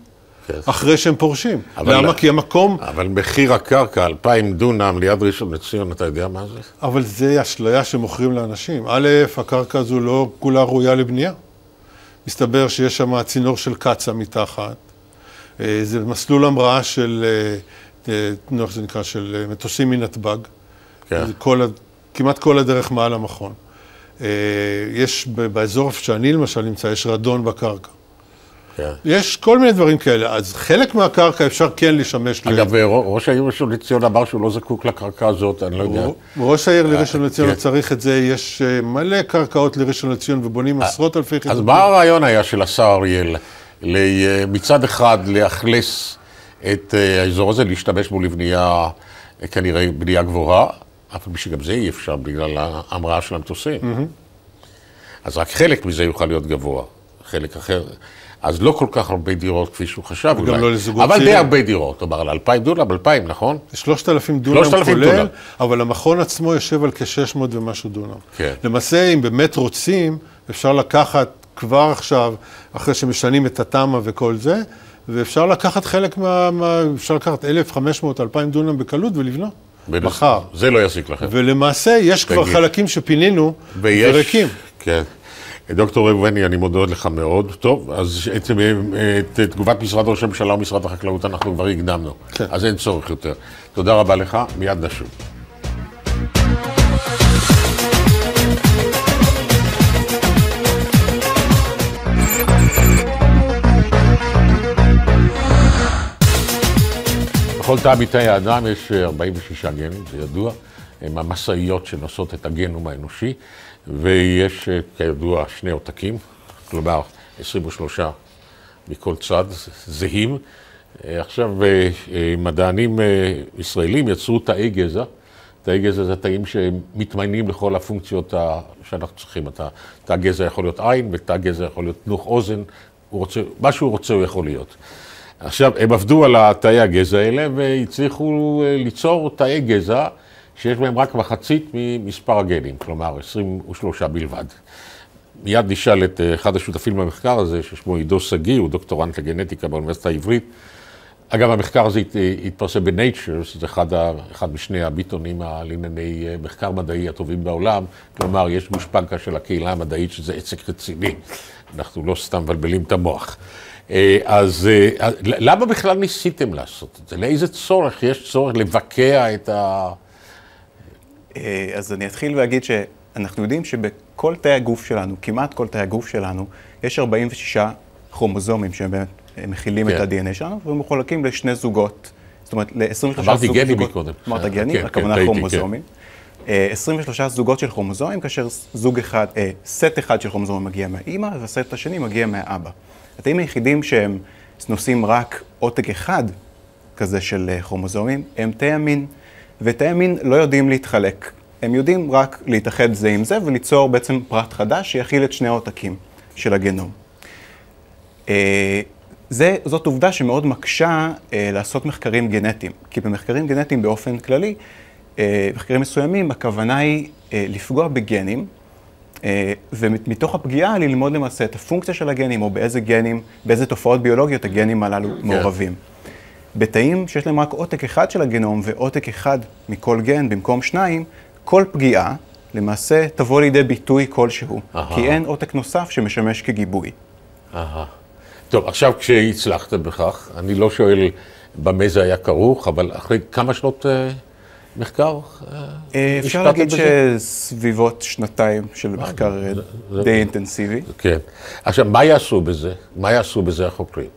אחרי שהם פורשים. למה? כי המקום... אבל מחיר הקרקע, 2,000 דונם ליד ראשון לציון, אתה יודע מה זה? אבל זה אשליה שמוכרים לאנשים. א', הקרקע הזו לא כולה ראויה לבנייה. מסתבר שיש שם צינור של קצה מתחת. זה מסלול המראה של, איך זה נקרא, של מטוסים מנתב"ג. כמעט כל הדרך מעל המכון. יש באזור שאני למשל נמצא, יש רדון בקרקע. יש כל מיני דברים כאלה. אז חלק מהקרקע אפשר כן לשמש... אגב, ראש העיר ראשון לציון אמר שהוא לא זקוק לקרקע הזאת, אני לא יודע. ראש העיר לראשון לציון צריך את זה, יש מלא קרקעות לראשון לציון ובונים עשרות אלפי יחידות. אז מה הרעיון היה של השר אריאל? מצד אחד לאכלס את האזור הזה, להשתמש בו לבנייה, כנראה בנייה גבוהה, אבל שגם זה אי אפשר בגלל ההמראה של המטוסים. אז רק חלק מזה יוכל להיות גבוה, חלק אחר. אז לא כל כך הרבה דירות כפי שהוא חשב אולי. גם לא לזוגות אבל די הרבה דירות, כלומר על 2,000 דונם, 2,000, נכון? 3,000 דונם כולל, אבל המכון עצמו יושב על כ-600 ומשהו דונם. כן. למעשה, אם באמת רוצים, אפשר לקחת כבר עכשיו, אחרי שמשנים את התמ"א וכל זה, ואפשר לקחת חלק אפשר לקחת 1,500, 2,000 דונם בקלות ולבנות. מחר. זה לא יסיק לכם. ולמעשה, יש כבר חלקים שפינינו וריקים. כן. דוקטור ראובני, אני מודה לך מאוד. טוב, אז את תגובת משרד ראש הממשלה ומשרד החקלאות אנחנו כבר הקדמנו. כן. אז אין צורך יותר. תודה רבה לך, מיד נשוב. בכל תא ביתי האדם יש 46 גנים, זה ידוע. הם המשאיות שנושאות את הגנום האנושי, ויש כידוע שני עותקים, כלומר 23 מכל צד, זהים. עכשיו מדענים ישראלים יצרו תאי גזע. תאי גזע זה תאים שמתמיינים לכל הפונקציות שאנחנו צריכים. תא גזע יכול להיות עין, ותא גזע יכול להיות תנוך אוזן, מה שהוא רוצה הוא יכול להיות. עכשיו, הם עבדו על תאי הגזע האלה והצליחו ליצור תאי גזע שיש בהם רק מחצית ממספר הגנים, כלומר 23 בלבד. מיד נשאל את אחד השותפים במחקר הזה, ששמו עידו סגי, הוא דוקטורנט לגנטיקה באוניברסיטה העברית. אגב, המחקר הזה התפרסם ב-Nature, שזה אחד משני הביטונים לענייני מחקר מדעי הטובים בעולם, כלומר, יש גושפנקה של הקהילה המדעית שזה עסק רציני. אנחנו לא סתם מבלבלים את המוח. אז למה בכלל ניסיתם לעשות את זה? לאיזה צורך? יש צורך לבקע את ה... אז אני אתחיל להגיד שאנחנו יודעים שבכל תאי הגוף שלנו, כמעט כל תאי הגוף שלנו, יש 46 כרומוזומים שהם באמת מכילים את ה-DNA שלנו, והם מחולקים לשני זוגות. זאת אומרת, ל-23 זוגות... אמרתי גנים מקודם. אמרת גנים, הכוונה כרומוזומים. 23 זוגות של כרומוזומים, כאשר סט אחד של כרומוזומים מגיע מהאמא, והסט השני מגיע מהאבא. התאים היחידים שהם נושאים רק עותק אחד כזה של כרומוזומים, הם תאי המין. ותאי המין לא יודעים להתחלק. הם יודעים רק להתאחד זה עם זה וליצור בעצם פרט חדש שיכיל את שני העותקים של הגנום. זאת עובדה שמאוד מקשה לעשות מחקרים גנטיים. כי במחקרים גנטיים באופן כללי, מחקרים מסוימים, הכוונה היא לפגוע בגנים, ומתוך הפגיעה ללמוד למעשה את הפונקציה של הגנים, או באיזה גנים, באיזה תופעות ביולוגיות הגנים הללו מעורבים. בתאים שיש להם רק עותק אחד של הגנום ועותק אחד מכל גן במקום שניים, כל פגיעה למעשה תבוא לידי ביטוי כלשהו, כי אין עותק נוסף שמשמש כגיבוי. טוב, עכשיו כשהצלחתם בכך, אני לא שואל במה זה היה כרוך, אבל אחרי כמה שנות מחקר? אפשר להגיד שסביבות שנתיים של מחקר די אינטנסיבי. כן. עכשיו, מה יעשו בזה? מה יעשו בזה החוקרים?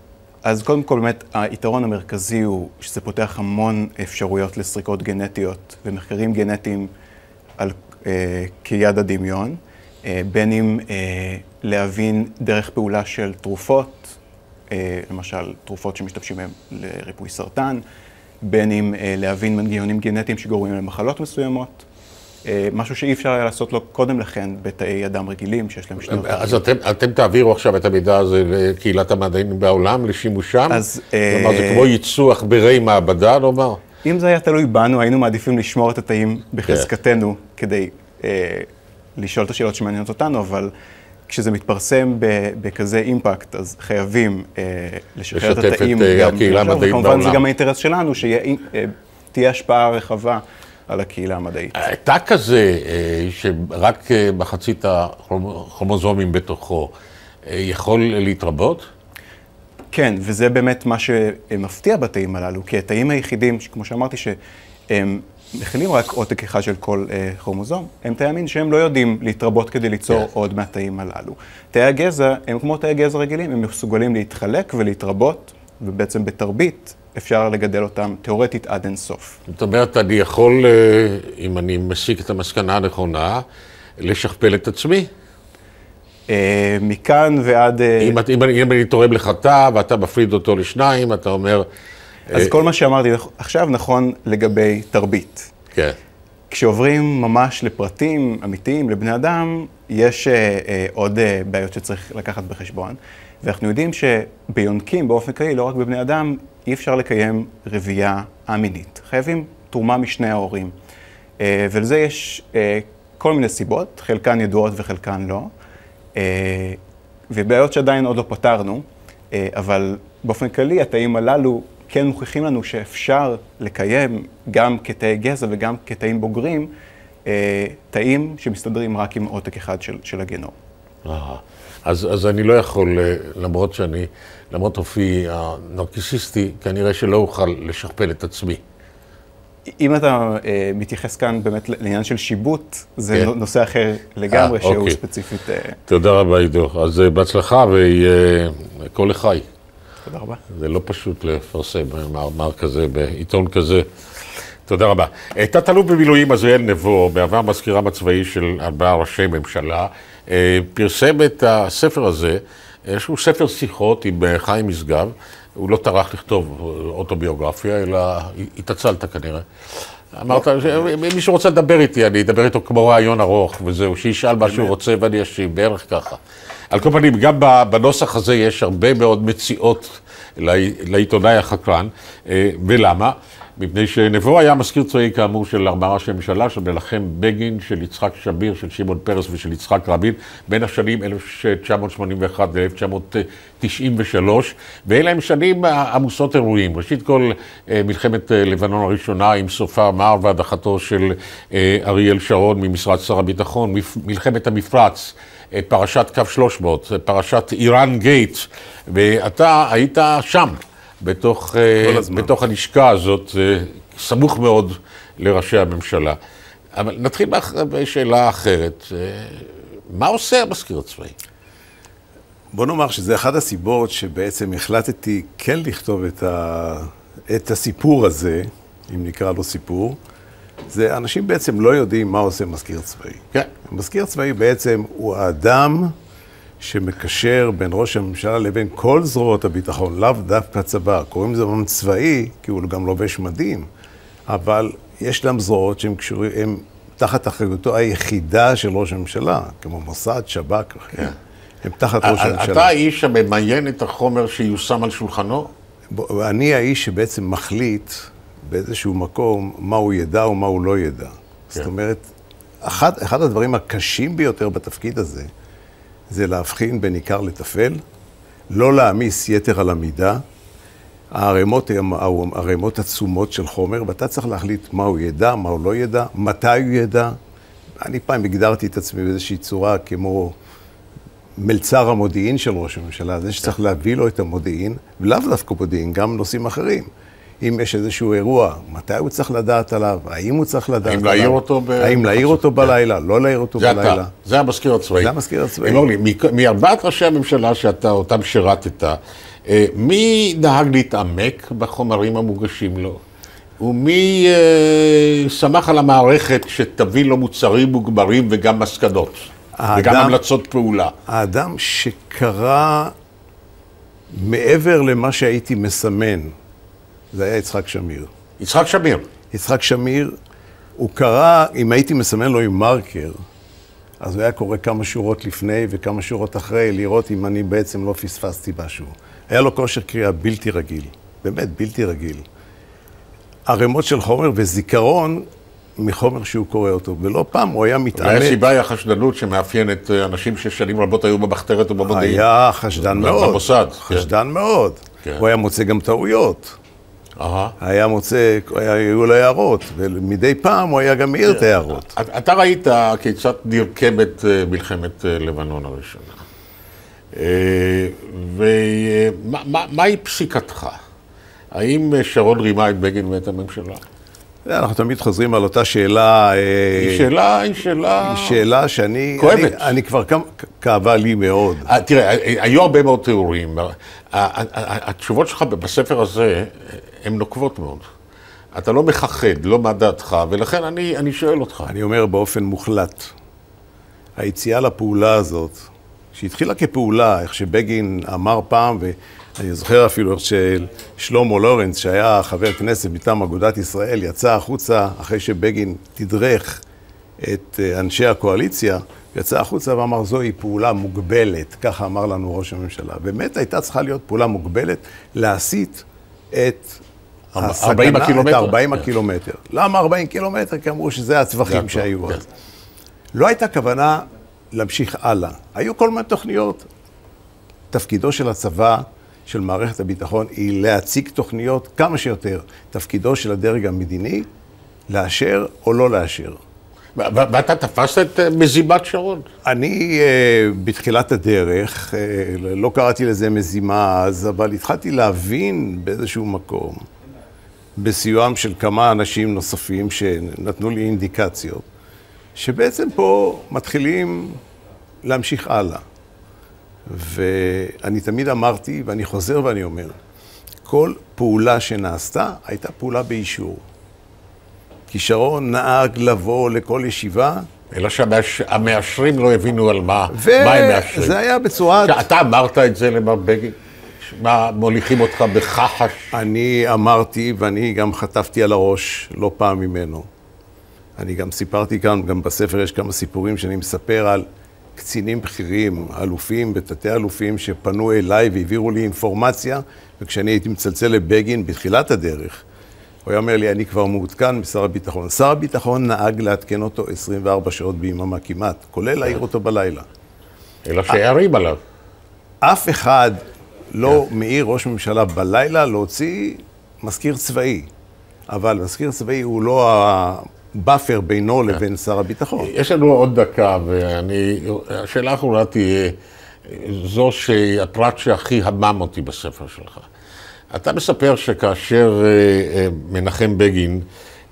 אז קודם כל, באמת, היתרון המרכזי הוא שזה פותח המון אפשרויות לסריקות גנטיות ומחקרים גנטיים כיד הדמיון, בין אם להבין דרך פעולה של תרופות, למשל תרופות שמשתמשים בהן לריפוי סרטן, בין אם להבין מנגנונים גנטיים שגורמים למחלות מסוימות, משהו שאי אפשר היה לעשות לו קודם לכן בתאי אדם רגילים שיש להם שני... אז אתם תעבירו עכשיו את המידע הזה לקהילת המדענים בעולם, לשימושם? כלומר, זה כמו ייצוא עכברי מעבדה, נאמר? אם זה היה תלוי בנו, היינו מעדיפים לשמור את התאים בחזקתנו כדי לשאול את השאלות שמעניינות אותנו, אבל כשזה מתפרסם בכזה אימפקט, אז חייבים לשחרר את התאים גם עכשיו, וכמובן זה גם האינטרס שלנו, שתהיה השפעה רחבה על הקהילה המדעית. תא כזה, שרק מחצית הכרומוזומים בתוכו, יכול להתרבות? כן, וזה באמת מה שמפתיע בתאים הללו, כי התאים היחידים, כמו שאמרתי, הם מכילים רק עותק אחד של כל כרומוזום. הם תאי המין שהם לא יודעים להתרבות כדי ליצור עוד מהתאים הללו. תאי הגזע הם כמו תאי גזע רגילים, הם מסוגלים להתחלק ולהתרבות, ובעצם בתרבית אפשר לגדל אותם תיאורטית עד אין סוף. זאת אומרת, אני יכול, אם אני מסיק את המסקנה הנכונה, לשכפל את עצמי? מכאן ועד... אם אני תורם לך תא ואתה מפריד אותו לשניים, אתה אומר... אז כל מה שאמרתי עכשיו נכון לגבי תרבית. כן. כשעוברים ממש לפרטים אמיתיים, לבני אדם, יש עוד בעיות שצריך לקחת בחשבון. ואנחנו יודעים שביונקים באופן כללי, לא רק בבני אדם, אי אפשר לקיים רבייה א-מינית. חייבים תרומה משני ההורים. ולזה יש כל מיני סיבות, חלקן ידועות וחלקן לא. ובעיות שעדיין עוד לא פתרנו, אבל באופן כללי התאים הללו כן מוכיחים לנו שאפשר לקיים גם כתאי גזע וגם כתאים בוגרים, תאים שמסתדרים רק עם עותק אחד של הגנום. אז אני לא יכול, למרות אופי הנרקיסיסטי, כנראה שלא אוכל לשכפל את עצמי. אם אתה מתייחס כאן באמת לעניין של שיבוט, זה נושא אחר לגמרי שהוא ספציפית... תודה רבה, עידו. אז בהצלחה וכל לחי. תודה רבה. זה לא פשוט לפרסם מאמר כזה בעיתון כזה. תודה רבה. תת-אלוף במילואים עזריאל נבו, בעבר מזכירם הצבאי של 4 ראשי ממשלה, פרסם את הספר הזה, שהוא ספר שיחות עם חיים משגב. הוא לא טרח לכתוב אוטוביוגרפיה, אלא התעצלת כנראה. אמרת, מי שרוצה לדבר איתי, אני אדבר איתו כמו רעיון ארוך, וזהו, שישאל מה שהוא רוצה ואני אשיב, בערך ככה. על כל פנים, גם בנוסח הזה יש הרבה מאוד מציאות לעיתונאי החקרן, ולמה? מפני שנבו היה מזכיר צבאי כאמור של 4 ראשי ממשלה, של מנחם בגין, של יצחק שמיר, של שמעון פרס ושל יצחק רבין, בין השנים 1981 ל-1993, ואלה הם שנים עמוסות אירועים. ראשית כל, מלחמת לבנון הראשונה עם סופה מר והדחתו של אריאל שרון ממשרד שר הביטחון, מלחמת המפרץ, פרשת קו 300, פרשת איראן גייט, ואתה היית שם. בתוך הלשכה הזאת, סמוך מאוד לראשי הממשלה. אבל נתחיל בשאלה אחרת. מה עושה המזכיר הצבאי? בוא נאמר שזה אחת הסיבות שבעצם החלטתי כן לכתוב את הסיפור הזה, אם נקרא לו סיפור. זה אנשים בעצם לא יודעים מה עושה מזכיר צבאי. כן. מזכיר צבאי בעצם הוא האדם שמקשר בין ראש הממשלה לבין כל זרועות הביטחון, לאו דווקא צבא. קוראים לזה צבאי, כי הוא גם לובש מדים, אבל יש להם זרועות שהם קשורים, הם תחת אחריותו היחידה של ראש הממשלה, כמו מוסד, שב"כ, כן. הם תחת ראש הממשלה. אתה האיש שממיין את החומר שיושם על שולחנו? אני האיש שבעצם מחליט באיזשהו מקום מה הוא ידע או מה הוא לא ידע. כן. זאת אומרת, אחד הדברים הקשים ביותר בתפקיד הזה, זה להבחין בין עיקר לטפל, לא להעמיס יתר על המידה, הערימות עצומות של חומר, ואתה צריך להחליט מה הוא ידע, מה הוא לא ידע, מתי הוא ידע. אני פעם הגדרתי את עצמי באיזושהי צורה כמו מלצר המודיעין של ראש הממשלה, זה שצריך להביא לו את המודיעין, ולאו דווקא מודיעין, גם נושאים אחרים. אם יש איזשהו אירוע, מתי הוא צריך לדעת עליו, האם הוא צריך לדעת עליו, האם להעיר אותו בלילה, לא להעיר אותו בלילה. זה המזכיר הצבאי. זה המזכיר הצבאי. אמר לי, מ4 ראשי הממשלה שאתה אותם שירתת, מי נהג להתעמק בחומרים המוגשים לו? ומי שמח על המערכת שתביא לו מוצרים מוגברים וגם מסקנות, וגם המלצות פעולה? האדם שקרא מעבר למה שהייתי מסמן, זה היה יצחק שמיר. יצחק שמיר? יצחק שמיר, הוא קרא, אם הייתי מסמן לו עם מרקר, אז הוא היה קורא כמה שורות לפני וכמה שורות אחרי, לראות אם אני בעצם לא פספסתי משהו. היה לו כושר קריאה בלתי רגיל, באמת בלתי רגיל. ערימות של חומר וזיכרון מחומר שהוא קורא אותו, ולא פעם הוא היה מתעמת. אולי הסיבה היא החשדנות שמאפיינת אנשים ששנים רבות היו במחתרת ובמודיעין. היה חשדן מאוד. במוסד. חשדן מאוד. הוא היה מוצא גם טעויות. היה מוצא, היו לו הערות, ומדי פעם הוא היה גם מעיר את הערות. אתה ראית כיצד נרקמת מלחמת לבנון הראשונה. ומהי פסיקתך? האם שרון רימה את בגין ואת הממשלה? אנחנו תמיד חוזרים על אותה שאלה. היא שאלה שאני... כואבת. אני כבר כאבה לי מאוד. תראה, היו הרבה מאוד תיאורים. התשובות שלך בספר הזה הן נוקבות מאוד. אתה לא מחחד, לא מה דעתך, ולכן אני שואל אותך. אני אומר באופן מוחלט, היציאה לפעולה הזאת, שהתחילה כפעולה, איך שבגין אמר פעם, ואני זוכר אפילו איך ששלמה לורנץ, שהיה חבר כנסת מטעם אגודת ישראל, יצא החוצה אחרי שבגין תדרך את אנשי הקואליציה, יצא החוצה ואמר, זוהי פעולה מוגבלת, ככה אמר לנו ראש הממשלה. באמת הייתה צריכה להיות פעולה מוגבלת, להסיט את 40 הקילומטר. 40 הקילומטר. למה 40 קילומטר? כי אמרו שזה הצווחים שהיו אז. לא הייתה כוונה להמשיך הלאה. היו כל מיני תוכניות. תפקידו של הצבא, של מערכת הביטחון, היא להציג תוכניות כמה שיותר. תפקידו של הדרג המדיני, לאשר או לא לאשר. ואתה תפסת את מזימת שרון? אני בתחילת הדרך, לא קראתי לזה מזימה אז, אבל התחלתי להבין באיזשהו מקום, בסיועם של כמה אנשים נוספים שנתנו לי אינדיקציות, שבעצם פה מתחילים להמשיך הלאה. ואני תמיד אמרתי, ואני חוזר ואני אומר, כל פעולה שנעשתה הייתה פעולה באישור. כי שרון נהג לבוא לכל ישיבה. אלא שהמאשרים לא הבינו על מה הם מאשרים. וזה היה בצורה... אתה אמרת את זה למר בגין? מה מוליכים אותך בכחש? אני אמרתי, ואני גם חטפתי על הראש לא פעם ממנו. אני גם סיפרתי כאן, גם בספר יש כמה סיפורים שאני מספר על קצינים בכירים, אלופים ותתי אלופים שפנו אליי והעבירו לי אינפורמציה, וכשאני הייתי מצלצל לבגין בתחילת הדרך, הוא היה אומר לי, אני כבר מעודכן משר הביטחון. שר הביטחון נהג לעדכן אותו 24 שעות ביממה כמעט, כולל להעיר אותו בלילה. אלא שהערים עליו. אף אחד לא מעיר ראש ממשלה בלילה להוציא מזכיר צבאי. אבל מזכיר צבאי הוא לא הבאפר בינו לבין שר הביטחון. יש לנו עוד דקה, והשאלה האחרונה תהיה זו שהפרט שהכי המם אותי בספר שלך. אתה מספר שכאשר מנחם בגין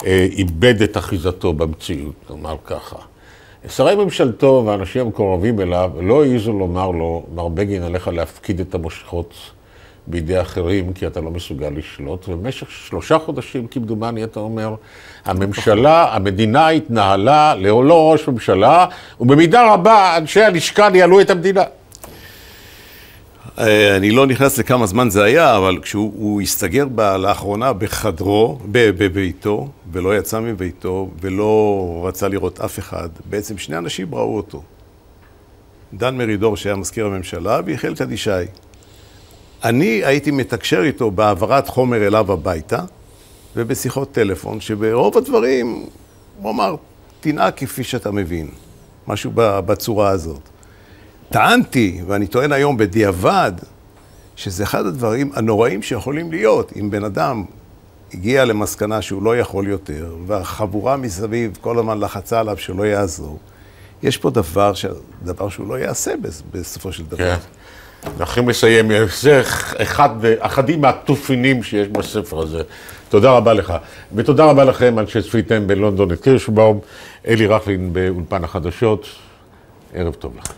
איבד את אחיזתו במציאות, נאמר ככה, שרי ממשלתו והאנשים המקורבים אליו לא העיזו לומר לו, מר בגין, עליך להפקיד את המושכות בידי אחרים, כי אתה לא מסוגל לשלוט, ובמשך 3 חודשים, כמדומני, אתה אומר, המדינה התנהלה לא ראש ממשלה, ובמידה רבה אנשי הלשכה ניהלו את המדינה. אני לא נכנס לכמה זמן זה היה, אבל כשהוא הסתגר לאחרונה בחדרו, בביתו, ולא יצא מביתו, ולא רצה לראות אף אחד, בעצם 2 אנשים ראו אותו. דן מרידור, שהיה מזכיר הממשלה, ויחיאל קדישי. אני הייתי מתקשר איתו בהעברת חומר אליו הביתה, ובשיחות טלפון, שברוב הדברים, הוא אמר, תנהג כפי שאתה מבין, משהו בצורה הזאת. טענתי, ואני טוען היום בדיעבד, שזה אחד הדברים הנוראים שיכולים להיות. אם בן אדם הגיע למסקנה שהוא לא יכול יותר, והחבורה מסביב כל הזמן לחצה עליו שלא יעזור, יש פה דבר שהוא לא יעשה בסופו של דבר. כן. אנחנו מסיים. זה אחדים מהתופינים שיש בספר הזה. תודה רבה לך. ותודה רבה לכם על שצפיתם בלונדון את קירשבאום, אלי רכלין באולפן החדשות. ערב טוב לכם.